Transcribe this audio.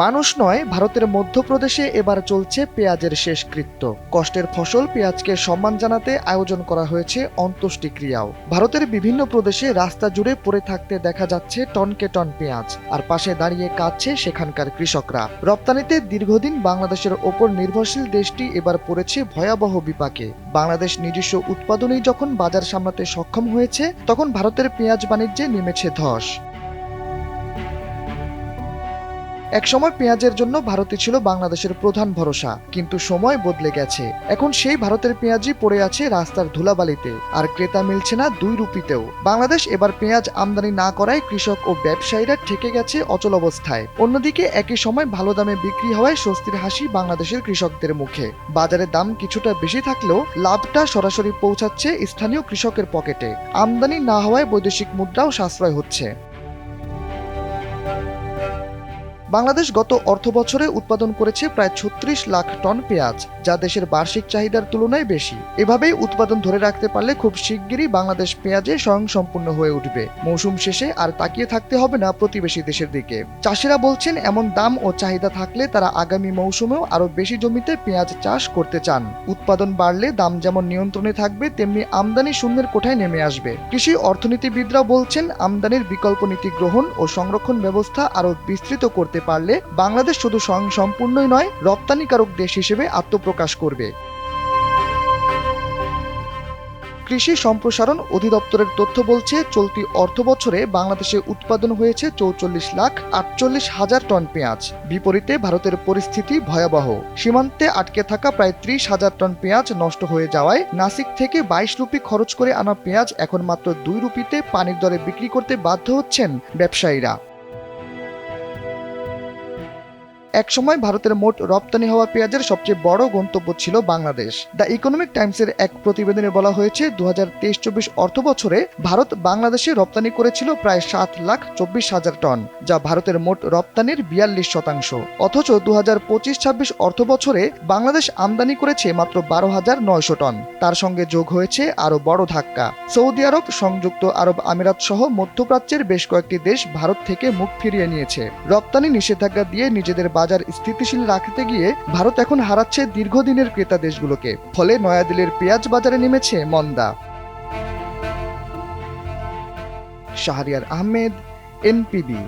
মানুষ নয়, ভারতের মধ্যপ্রদেশে এবার চলছে পেঁয়াজের শেষকৃত্য। কষ্টের ফসল পেঁয়াজকে সম্মান জানাতে আয়োজন করা হয়েছে অন্ত্যেষ্টিক্রিয়াও। ভারতের বিভিন্ন প্রদেশে রাস্তা জুড়ে পড়ে থাকতে দেখা যাচ্ছে টনকে টন পেঁয়াজ, আর পাশে দাঁড়িয়ে কাঁদছে সেখানকার কৃষকরা। রপ্তানিতে দীর্ঘদিন বাংলাদেশের ওপর নির্ভরশীল দেশটি এবার পড়েছে ভয়াবহ বিপাকে। বাংলাদেশ নিজস্ব উৎপাদনেই যখন বাজার সামলাতে সক্ষম হয়েছে, তখন ভারতের পেঁয়াজ বাণিজ্যে নেমেছে ধস। একসময় পেঁয়াজের জন্য ভারতই ছিল বাংলাদেশের প্রধান ভরসা, কিন্তু সময় বদলে গেছে। এখন সেই ভারতের পেঁয়াজই পড়ে আছে রাস্তার ধুলাবালিতে, আর ক্রেতা মিলছে না 2 রুপিতেও। বাংলাদেশ এবার পেঁয়াজ আমদানি না করায় কৃষক ও ব্যবসায়ীরা ঠেকে গেছে অচল অবস্থায়। অন্যদিকে একই সময় ভালো দামে বিক্রি হওয়ায় স্বস্তির হাসি বাংলাদেশের কৃষকদের মুখে। বাজারে দাম কিছুটা বেশি থাকলেও লাভটা সরাসরি পৌঁছাচ্ছে স্থানীয় কৃষকের পকেটে। আমদানি না হওয়ায় বৈদেশিক মুদ্রাও সাশ্রয় হচ্ছে। বাংলাদেশ গত অর্থবছরে উৎপাদন করেছে প্রায় ৩৬ লাখ টন পেঁয়াজ, যা দেশের বার্ষিক চাহিদার তুলনায় বেশি। এভাবেই উৎপাদন ধরে রাখতে পারলে খুব শিগগিরই বাংলাদেশ পেঁয়াজে স্বয়ংসম্পূর্ণ হয়ে উঠবে। মৌসুম শেষে আর তাকিয়ে থাকতে হবে না প্রতিবেশী দেশের দিকে। চাষিরা বলছেন, এমন দাম ও চাহিদা থাকলে তারা আগামী মৌসুমেও আরও বেশি জমিতে পেঁয়াজ চাষ করতে চান। উৎপাদন বাড়লে দাম যেমন নিয়ন্ত্রণে থাকবে, তেমনি আমদানি শূন্যের কোঠায় নেমে আসবে। কৃষি অর্থনীতিবিদরা বলছেন, আমদানির বিকল্প নীতি গ্রহণ ও সংরক্ষণ ব্যবস্থা আরও বিস্তৃত করতে পারলে বাংলাদেশ শুধু স্বয়ংসম্পূর্ণই নয়, রপ্তানিকারক দেশ হিসেবে আত্মপ্রকাশ করবে। কৃষি সম্প্রসারণ অধিদপ্তরের তথ্য বলছে, চলতি অর্থবছরে বাংলাদেশে উৎপাদন হয়েছে ৪৪,৪৮,০০০ টন পেঁয়াজ। বিপরীতে ভারতের পরিস্থিতি ভয়াবহ। সীমান্তে আটকে থাকা প্রায় ৩০,০০০ টন পেঁয়াজ নষ্ট হয়ে যাওয়ায় নাসিক থেকে ২২ রুপি খরচ করে আনা পেঁয়াজ এখন মাত্র 2 রুপিতে পানির দরে বিক্রি করতে বাধ্য হচ্ছেন ব্যবসায়ীরা। একসময় ভারতের মোট রপ্তানি হওয়া পেঁয়াজের সবচেয়ে বড় গন্তব্য ছিল বাংলাদেশ। দ্য ইকোনমিক টাইমসের এক প্রতিবেদনে বলা হয়েছে, ২০২৩-২৪ অর্থবছরে ভারত বাংলাদেশে রপ্তানি করেছিল প্রায় ৭,২৪,০০০ টন, যা ভারতের মোট রপ্তানির ৪২%। অথচ ২০২৫-২৬ অর্থবছরে বাংলাদেশ আমদানি করেছে মাত্র ১২,৯০০ টন। তার সঙ্গে যোগ হয়েছে আরও বড় ধাক্কা। সৌদি আরব, সংযুক্ত আরব আমিরাত সহ মধ্যপ্রাচ্যের বেশ কয়েকটি দেশ ভারত থেকে মুখ ফিরিয়ে নিয়েছে। রপ্তানি নিষেধাজ্ঞা দিয়ে নিজেদের বাজার স্থিতিশীল রাখতে গিয়ে ভারত এখন হারাচ্ছে দীর্ঘদিনের ক্রেতা দেশগুলোকে। ফলে নয়াদিল্লির পেঁয়াজ বাজারে নেমেছে মন্দা। শাহরিয়ার আহমেদ, এনপিবি।